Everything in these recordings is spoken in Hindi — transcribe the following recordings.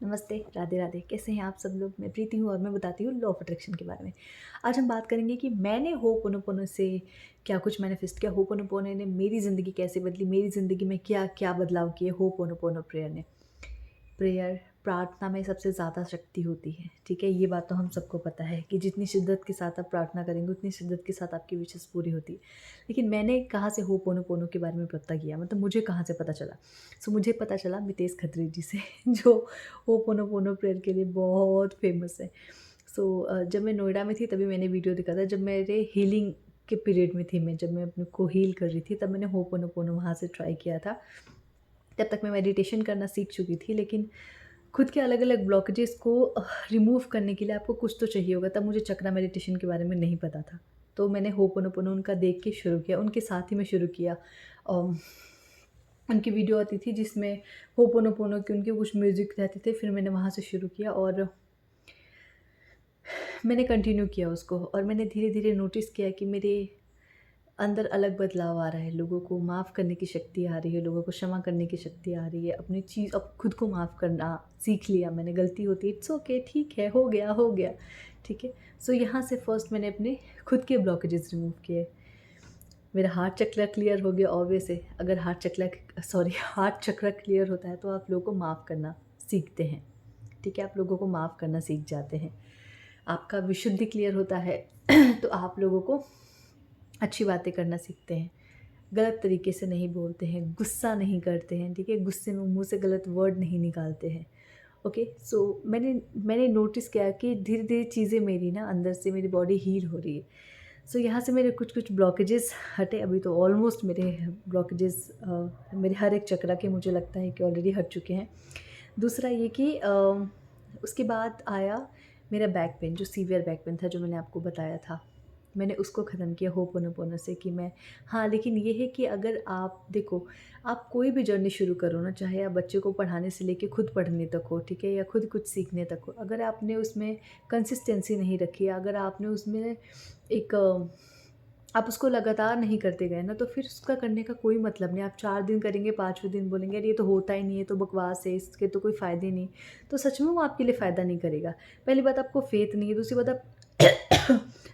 नमस्ते, राधे राधे। कैसे हैं आप सब लोग? मैं प्रीति हूँ और मैं बताती हूँ लॉ ऑफ अट्रैक्शन के बारे में। आज हम बात करेंगे कि मैंने होपोनोपोनो से क्या कुछ मैनिफेस्ट किया, होपोनोपोनो ने मेरी ज़िंदगी कैसे बदली, मेरी ज़िंदगी में क्या-क्या बदलाव किए होपोनोपोनो प्रेयर ने। प्रेयर, प्रार्थना में सबसे ज़्यादा शक्ति होती है, ठीक है? ये बात तो हम सबको पता है कि जितनी शिद्दत के साथ आप प्रार्थना करेंगे, उतनी शिद्दत के साथ आपकी विशेज़ पूरी होती है। लेकिन मैंने कहाँ से होपोनोपोनो के बारे में पता किया, मतलब मुझे कहाँ से पता चला? मुझे पता चला मितेश खत्री जी से जो होपोनोपोनो प्रेयर के लिए बहुत फ़ेमस है। जब मैं नोएडा में थी तभी मैंने वीडियो देखा था, जब मेरे हीलिंग के पीरियड में थी मैं, जब मैं अपने को हील कर रही थी, तब मैंने होपोनोपोनो वहाँ से ट्राई किया था। तब तक मैं मेडिटेशन करना सीख चुकी थी, लेकिन खुद के अलग-अलग ब्लॉकेजेस को रिमूव करने के लिए आपको कुछ तो चाहिए होगा, तब मुझे चक्रा मेडिटेशन के बारे में नहीं पता था। तो मैंने होपोनोपोनो उनका देख के शुरू किया, उनके साथ ही मैं शुरू किया। अम, उनकी वीडियो आती थी जिसमें होपोनोपोनो के उनके कुछ म्यूज़िक रहते थे, फिर मैंने वहाँ से शुरू किया और मैंने कंटिन्यू किया उसको और मैंने धीरे-धीरे नोटिस किया कि मेरे अंदर अलग बदलाव आ रहा है, लोगों को माफ़ करने की शक्ति आ रही है, लोगों को क्षमा करने की शक्ति आ रही है, अपनी चीज़ अब खुद को माफ़ करना सीख लिया मैंने, गलती होती है, इट्स ओके, ठीक है, हो गया, ठीक है? यहाँ से फर्स्ट मैंने अपने खुद के ब्लॉकेजेस रिमूव किए। मेरा हार्ट चक्र क्लियर हो गया ऑब्वियस है, अगर हार्ट चक्र क्लियर होता है तो आप लोगों को माफ़ करना सीखते हैं, ठीक है? आप लोगों को माफ़ करना सीख जाते हैं। आपका विशुद्धि क्लियर होता है तो आप लोगों को अच्छी बातें करना सीखते हैं, गलत तरीके से नहीं बोलते हैं, गुस्सा नहीं करते हैं, ठीक है? गुस्से में मुँह से गलत वर्ड नहीं निकालते हैं, ओके? मैंने मैंने नोटिस किया कि धीरे-धीरे चीज़ें मेरी ना अंदर से मेरी बॉडी हील हो रही है। यहाँ से मेरे कुछ-कुछ ब्लॉकेजेस हटे, अभी तो ऑलमोस्ट मेरे ब्लॉकेजेस मेरे हर एक चक्रा के मुझे लगता है कि ऑलरेडी हट चुके हैं। दूसरा ये कि उसके बाद आया मेरा बैक पेन, जो सीवियर बैक पेन था, जो मैंने आपको बताया था। मैंने उसको ख़त्म किया होपोनोपोनो से कि मैं हाँ, लेकिन ये है कि अगर आप देखो, आप कोई भी जर्नी शुरू करो ना, चाहे आप बच्चे को पढ़ाने से लेके खुद पढ़ने तक हो, ठीक है? या खुद कुछ सीखने तक हो, अगर आपने उसमें कंसिस्टेंसी नहीं रखी, अगर आपने उसमें एक आप उसको लगातार नहीं करते गए ना, तो फिर उसका करने का कोई मतलब नहीं। आप 4 दिन करेंगे, 5वें दिन बोलेंगे, "अरे! ये तो होता ही नहीं है, ये तो बकवास है, इसके तो कोई फ़ायदे नहीं।" तो सच में वो आपके लिए फ़ायदा नहीं करेगा। पहली बात आपको फ़ेथ नहीं है, दूसरी बात आप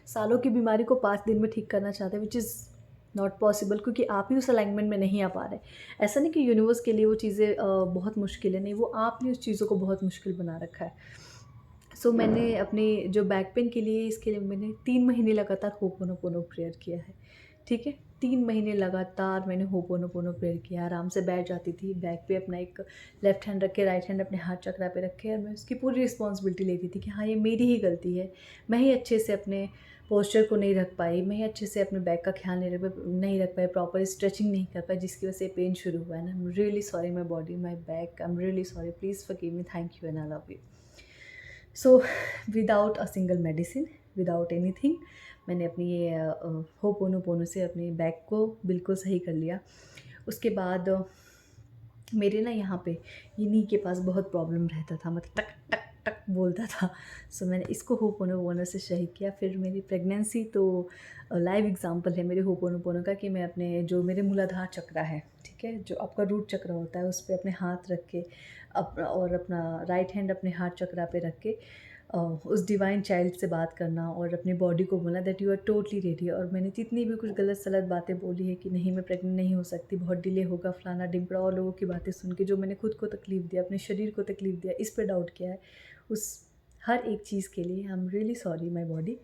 सालों की बीमारी को 5 दिन में ठीक करना चाहते हैं, व्हिच इज़ नॉट पॉसिबल, क्योंकि आप ही उस अलाइनमेंट में नहीं आ पा रहे। ऐसा नहीं कि यूनिवर्स के लिए वो चीज़ें बहुत मुश्किल है, नहीं, वो आपने उस चीज़ों को बहुत मुश्किल बना रखा है। मैंने अपने जो बैक पेन के लिए, इसके लिए मैंने 3 महीने लगातार होपोनोपोनो प्रेयर किया है, ठीक है? 3 महीने लगातार मैंने होपोनोपोनो प्रेयर किया, आराम से बैठ जाती थी, बैक पे अपना एक लेफ्ट हैंड रख के, राइट हैंड अपने हाथ चक्रा पे रख के, और मैं उसकी पूरी रिस्पॉन्सिबिलिटी लेती थी कि हाँ, ये मेरी ही गलती है। मैं ही अच्छे से अपने पोस्चर को नहीं रख पाई, मैं ही अच्छे से अपने बैक का ख़्याल नहीं रख पाई, प्रॉपर स्ट्रेचिंग नहीं कर पाई, जिसकी वजह से पेन शुरू हुआ है ना। I am really sorry my body, my back, I am really sorry, please forgive me, thank you and I love you. So without a single medicine, without anything, मैंने अपनी ये होपोनोपोनो से अपने बैक को बिल्कुल सही कर लिया। उसके बाद मेरे ना यहाँ पे ये नी के पास बहुत प्रॉब्लम रहता था, मतलब टक टक टक बोलता था। मैंने इसको होपोनोपोनो से सही किया। फिर मेरी प्रेगनेंसी तो लाइव एग्जांपल है मेरे होपोनोपोनो का, कि मैं अपने जो मेरे मूलाधार चक्रा है, ठीक है, जो आपका रूट चक्र होता है, उस पे अपने हाथ रख के और अपना राइट हैंड अपने हार्ट चक्रा पे रख के उस डिवाइन चाइल्ड से बात करना और अपनी बॉडी को बोलना that you are totally ready. और मैंने जितनी भी कुछ गलत सलत बातें बोली है कि नहीं मैं प्रेग्नेंट नहीं हो सकती, बहुत डिले होगा, फलाना ढिमकड़ा, और लोगों की बातें सुन के जो मैंने खुद को तकलीफ़ दिया, अपने शरीर को तकलीफ़ दिया, इस पे डाउट किया है, उस हर एक चीज़ के लिए I am really sorry my body,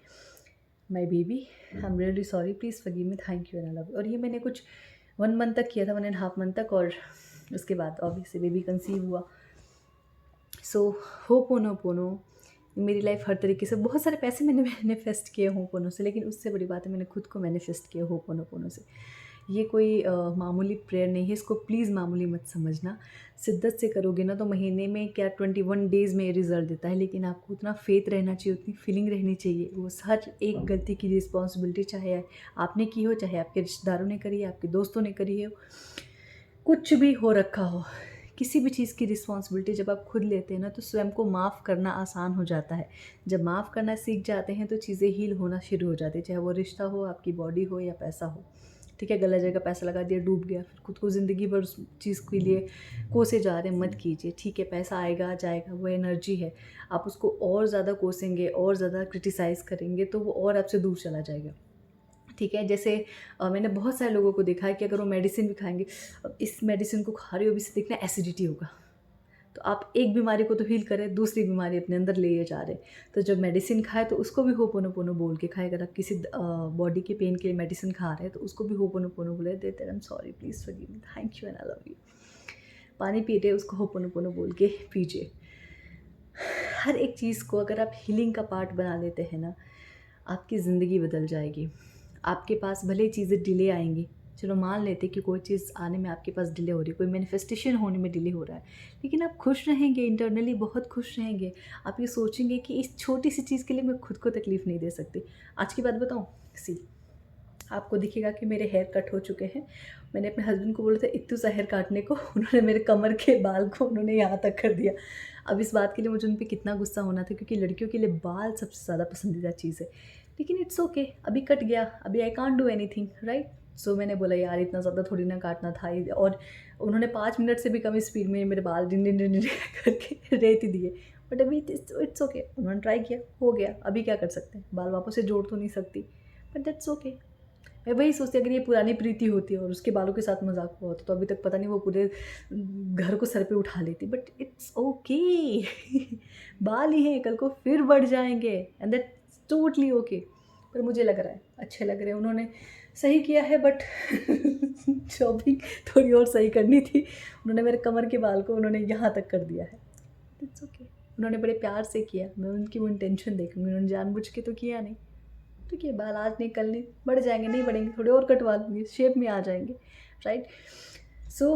my baby, I am really sorry, please forgive me, thank you and I love you. और ये मैंने कुछ 1 मंथ तक किया था, 1.5 मंथ तक, और उसके बाद ऑब्वियसली बेबी कंसीव हुआ। होपोनोपोनो मेरी लाइफ हर तरीके से, बहुत सारे पैसे मैंने मैनिफेस्ट किए होपोनो से, लेकिन उससे बड़ी बात है मैंने खुद को मैनिफेस्ट किया होपोनोपोनो से। ये कोई मामूली प्रेयर नहीं है, इसको प्लीज़ मामूली मत समझना। शिद्दत से करोगे ना तो महीने में क्या 21 डेज़ में रिज़ल्ट देता है, लेकिन आपको उतना फेथ रहना चाहिए, उतनी फीलिंग रहनी चाहिए। वो हर एक गलती की रिस्पॉन्सिबिलिटी, चाहे आपने की हो, चाहे आपके रिश्तेदारों ने करी है, आपके दोस्तों ने करी है, कुछ भी हो रखा हो, किसी भी चीज़ की रिस्पॉन्सिबिलिटी जब आप खुद लेते हैं ना, तो स्वयं को माफ़ करना आसान हो जाता है। जब माफ़ करना सीख जाते हैं तो चीज़ें हील होना शुरू हो जाती है, चाहे वो रिश्ता हो, आपकी बॉडी हो या पैसा हो, ठीक है, गलत जगह पैसा लगा दिया, डूब गया, फिर खुद को ज़िंदगी भर उस चीज़ के लिए कोसे जा रहे हैं, मत कीजिए। ठीक है, पैसा आएगा जाएगा, वो एनर्जी है, आप उसको और ज़्यादा कोसेंगे और ज़्यादा क्रिटिसाइज़ करेंगे तो वो और आपसे दूर चला जाएगा। ठीक है, जैसे मैंने बहुत सारे लोगों को देखा है कि अगर वो मेडिसिन भी खाएँगे, अब इस मेडिसिन को खा रहे हो, अभी से देखना एसिडिटी होगा, तो आप एक बीमारी को तो हील करें, दूसरी बीमारी अपने अंदर लिए जा रहे हैं। तो जब मेडिसिन खाए तो उसको भी होपोनोपोनो बोल के खाएं। अगर आप किसी बॉडी के पेन के लिए मेडिसिन खा रहे हैं तो उसको भी होपोनोपोनो बोले, देते I am sorry, please forgive me, thank you and I love you. पानी पी रहे उसको होपोनोपोनो बोल के पीजिए। हर एक चीज़ को अगर आप हीलिंग का पार्ट बना लेते हैं ना, आपकी ज़िंदगी बदल जाएगी। आपके पास भले ही चीज़ें डिले आएंगी, चलो मान लेते कि कोई चीज़ आने में आपके पास डिले हो रही है, कोई मैनिफेस्टेशन होने में डिले हो रहा है, लेकिन आप खुश रहेंगे, इंटरनली बहुत खुश रहेंगे। आप ये सोचेंगे कि इस छोटी सी चीज़ के लिए मैं खुद को तकलीफ़ नहीं दे सकती। आज की बात बताऊँ, सी आपको दिखेगा कि मेरे हेयर कट हो चुके हैं। मैंने अपने हस्बैंड को बोला था इत्तू सा हेयर काटने को, उन्होंने मेरे कमर के बाल को उन्होंने यहाँ तक कर दिया। अब इस बात के लिए मुझे उन पे कितना गुस्सा होना था, क्योंकि लड़कियों के लिए बाल सबसे ज़्यादा पसंदीदा चीज़ है। लेकिन इट्स ओके, अभी कट गया, अभी I can't do anything, right. So मैंने बोला यार इतना ज़्यादा थोड़ी ना काटना था, और उन्होंने 5 मिनट से भी कम स्पीड में मेरे बाल डिन डिन डिन डिन करके रेत ही दिए। बट अभी इट्स ओके, उन्होंने ट्राई किया, हो गया, अभी क्या कर सकते हैं, बाल वापस से जोड़ तो नहीं सकती, बट दैट्स ओके। मैं वही सोचती, अगर ये पुरानी प्रीति होती है और उसके बालों के साथ मजाक हुआ होता तो अभी तक पता नहीं वो पूरे घर को सर पे उठा लेती। बट इट्स ओके बाल ही हैं, कल को फिर बढ़ जाएंगे एंड दैट्स टोटली ओके। पर मुझे लग रहा है अच्छे लग रहे हैं, उन्होंने सही किया है, बट शॉपिंग थोड़ी और सही करनी थी। उन्होंने मेरे कमर के बाल को उन्होंने यहाँ तक कर दिया है, इट्स ओके। उन्होंने बड़े प्यार से किया, मैं उनकी वो इंटेंशन देखूँगी, उन्होंने जानबूझ के तो किया नहीं। ठीक है, बाल आज नहीं कल नहीं बढ़ जाएंगे, नहीं बढ़ेंगे, थोड़े और कटवा लूँगी, शेप में आ जाएंगे, राइट। सो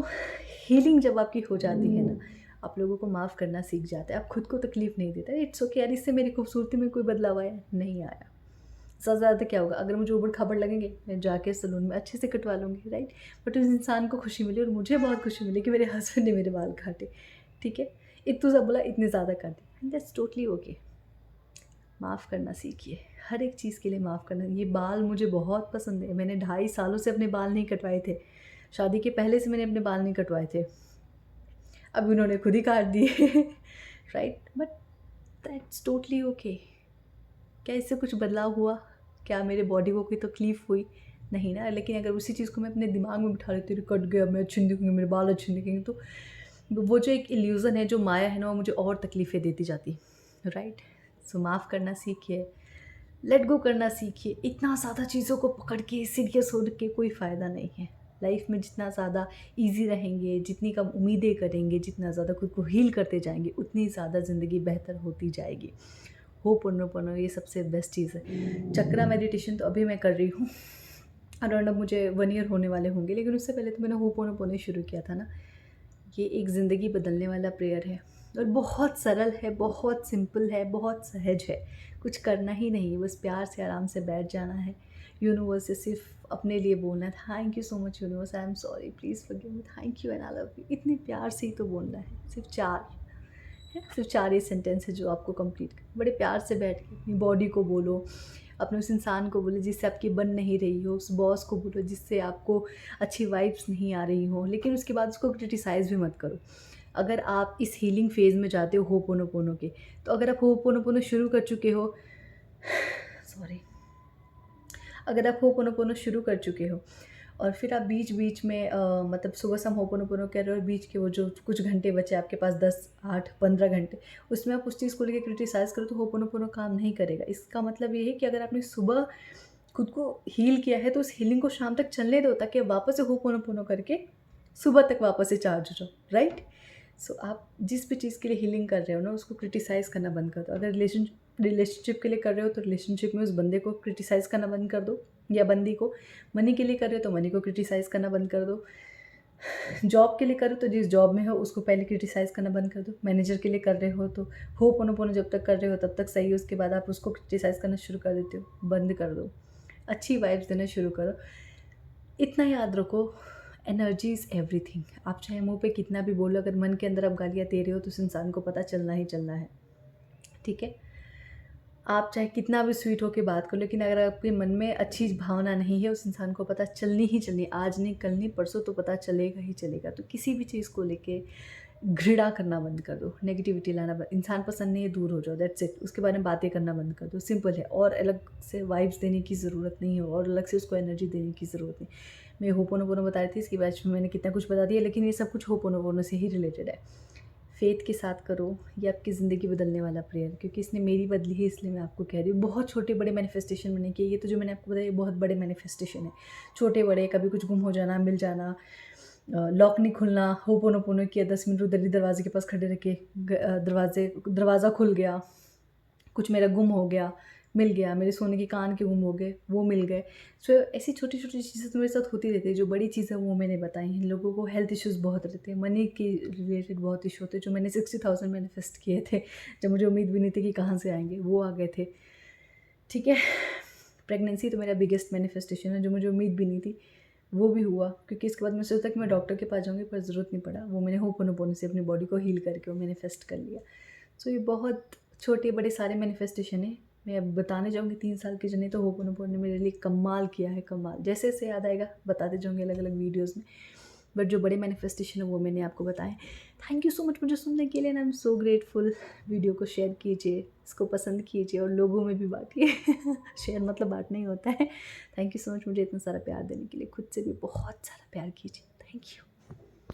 हीलिंग जब आपकी हो जाती है ना, आप लोगों को माफ़ करना सीख जाते हैं, आप खुद को तकलीफ़ नहीं देते। इट्स ओके यार, इससे मेरी खूबसूरती में कोई बदलाव आया नहीं आया, ज़्यादा ज़्यादा क्या होगा, अगर मुझे ऊबड़ खाबड़ लगेंगे मैं जाके सलून में अच्छे से कटवा लूँगी, राइट। बट उस इंसान को खुशी मिली और मुझे बहुत खुशी मिली कि मेरे हस्बैंड ने मेरे बाल काटे। ठीक है, इतू सा बोला, इतने ज़्यादा काटे, एंड दैट्स टोटली ओके। माफ़ करना सीखिए, हर एक चीज़ के लिए माफ़ करना। ये बाल मुझे बहुत पसंद है, मैंने 2.5 सालों से अपने बाल नहीं कटवाए थे, शादी के पहले से मैंने अपने बाल नहीं कटवाए थे, अब उन्होंने खुद ही काट दिए right. But that's totally okay. क्या इससे कुछ बदलाव हुआ, क्या मेरे बॉडी को कोई तकलीफ़ हुई, नहीं ना। लेकिन अगर उसी चीज़ को मैं अपने दिमाग में बिठा लेती हूँ, कट गया मैं अच्छी नहीं दिखूँगी, मेरे बाल अच्छे नहीं दिखेंगे, तो वो जो एक इल्यूज़न है, जो माया है ना, वो मुझे और तकलीफ़ें देती जाती, राइट। सो माफ़ करना सीखिए, लेट गो करना सीखिए। इतना ज़्यादा चीज़ों को पकड़ के सीरियस हो के कोई फ़ायदा नहीं है। लाइफ में जितना ज़्यादा इजी रहेंगे, जितनी कम उम्मीदें करेंगे, जितना ज़्यादा खुद को हील करते जाएंगे, उतनी ज़्यादा ज़िंदगी बेहतर होती जाएगी। होपोनोपोनो ये सबसे बेस्ट चीज़ है। चक्रा मेडिटेशन तो अभी मैं कर रही हूँ, अराउंड अब मुझे 1 ईयर होने वाले होंगे, लेकिन उससे पहले तो मैंने होपोनोपोनो शुरू किया था ना। ये एक ज़िंदगी बदलने वाला प्रेयर है और बहुत सरल है, बहुत सिंपल है, बहुत सहज है। कुछ करना ही नहीं, बस प्यार से आराम से बैठ जाना है। यूनिवर्स से सिर्फ अपने लिए बोलना है, thank you so much universe, I am sorry, please forgive me, thank you and I love you. इतने प्यार से ही तो बोलना है, सिर्फ 4 है, सिर्फ 4 ये सेंटेंस है जो आपको कंप्लीट कर। बड़े प्यार से बैठ के अपनी बॉडी को बोलो, अपने उस इंसान को बोलो जिससे आपकी बन नहीं रही हो, उस बॉस को बोलो जिससे आपको अच्छी वाइब्स नहीं आ रही हो, लेकिन उसके बाद उसको क्रिटिसाइज़ भी मत करो। अगर आप इस हीलिंग फेज़ में जाते हो होपोनोपोनो के, तो अगर आप होपोनोपोनो शुरू कर चुके हो सॉरी, अगर आप होपोनोपोनो शुरू कर चुके हो और फिर आप बीच बीच में मतलब सुबह शाम होपोनोपोनो कर रहे हो और बीच के वो जो कुछ घंटे बचे आपके पास, 10, 8, 15 घंटे, उसमें आप उस चीज़ को लेकर क्रिटिसाइज़ करो, तो होपोनोपोनो काम नहीं करेगा। इसका मतलब ये है कि अगर आपने सुबह खुद को हील किया है तो उस हीलिंग को शाम तक चलने दो, ताकि आप वापस से होपोनोपोनो करके सुबह तक वापस से चार्ज हो जाओ, राइट। सो आप जिस भी चीज़ के लिए हीलिंग कर रहे हो ना, उसको क्रिटिसाइज़ करना बंद कर दो। अगर रिलेशनशिप के लिए कर रहे हो तो रिलेशनशिप में उस बंदे को क्रिटिसाइज़ करना बंद कर दो, या बंदी को। मनी के लिए कर रहे हो तो मनी को क्रिटिसाइज़ करना बंद कर दो। जॉब के लिए करो तो जिस जॉब में हो उसको पहले क्रिटिसाइज़ करना बंद कर दो। मैनेजर के लिए कर रहे हो तो होपोनोपोनो जब तक कर रहे हो तब तक सही है, उसके बाद आप उसको क्रिटिसाइज़ करना शुरू कर देते हो, बंद कर दो। अच्छी वाइब्स देना शुरू करो। इतना याद रखो, एनर्जी इज़ एवरीथिंग। आप चाहे मुँह पे कितना भी बोलो, अगर मन के अंदर आप गालियाँ दे रहे हो तो उस इंसान को पता चलना ही चलना है, ठीक है। आप चाहे कितना भी स्वीट होके बात करो, लेकिन अगर आपके मन में अच्छी भावना नहीं है, उस इंसान को पता चलनी ही चलनी, आज नहीं, कल नहीं, परसों तो पता चलेगा ही चलेगा। तो किसी भी चीज़ को लेके घृणा करना बंद कर दो, नेगेटिविटी लाना बंद, इंसान पसंद नहीं है, दूर हो जाओ, दैट्स इट। उसके बारे में बातें करना बंद कर दो, सिंपल है। और अलग से वाइब्स देने की ज़रूरत नहीं है, और अलग से उसको एनर्जी देने की ज़रूरत नहीं। मैं होपोनोपोनो बता रही थी, इसके बाद में मैंने कितना कुछ बता दिया, लेकिन ये सब कुछ होपोनोपोनो से ही रिलेटेड है। फ़ेथ के साथ करो, ये आपकी ज़िंदगी बदलने वाला प्रेयर, क्योंकि इसने मेरी बदली है, इसलिए मैं आपको कह रही हूँ। बहुत छोटे-बड़े मैनिफेस्टेशन मैंने किए, ये तो जो मैंने आपको बताया, ये बहुत बड़े मैनिफेस्टेशन है। छोटे-बड़े, कभी कुछ गुम हो जाना, मिल जाना, लॉक नहीं खुलना, होपोनोपोनो किया, 10 मिनट उधर ही दरवाजे के पास खड़े रह के दरवाज़ा खुल गया, कुछ मेरा गुम हो गया, मिल गया, मेरे सोने के कान के गुम हो गए, वो मिल गए। सो ऐसी छोटी-छोटी चीज़ें तो मेरे साथ होती रहती है। जो बड़ी चीज़ें वो मैंने बताई हैं। लोगों को हेल्थ इश्यूज़ बहुत रहते हैं, मनी के रिलेटेड बहुत इश्यू होते हैं, जो मैंने 60,000 मैनिफेस्ट किए थे, जब मुझे उम्मीद भी नहीं थी कि कहाँ से आएँगे, वो आ गए थे। ठीक है? प्रेगनेंसी तो मेरा बिगेस्ट मैनिफेस्टेशन है, जो मुझे उम्मीद भी नहीं थी, वो भी हुआ, क्योंकि इसके बाद मैं सोचा कि मैं डॉक्टर के पास जाऊँगी, पर ज़रूरत नहीं पड़ा। वो मैंने होपोनोपोनो से अपनी बॉडी को हील करके वो मैनिफेस्ट कर लिया। सो ये बहुत छोटे-बड़े सारे मैनिफेस्टेशन हैं। मैं अब बताने जाऊँगी 3 साल की जर्नी, तो होपोनोपोनो ने मेरे लिए कमाल किया है, कमाल। जैसे-जैसे याद आएगा बताते जाऊँगी अलग-अलग वीडियोज़ में। बट जो बड़े मैनिफेस्टेशन है वो मैंने आपको बताएँ। थैंक यू सो मच मुझे सुनने के लिए, and I am so grateful. Video को शेयर कीजिए, इसको पसंद कीजिए और लोगों में भी बाँटिए। शेयर मतलब बाँटना ही होता है। थैंक यू सो मच मुझे इतना सारा प्यार देने के लिए। खुद से भी बहुत सारा प्यार कीजिए। Thank you.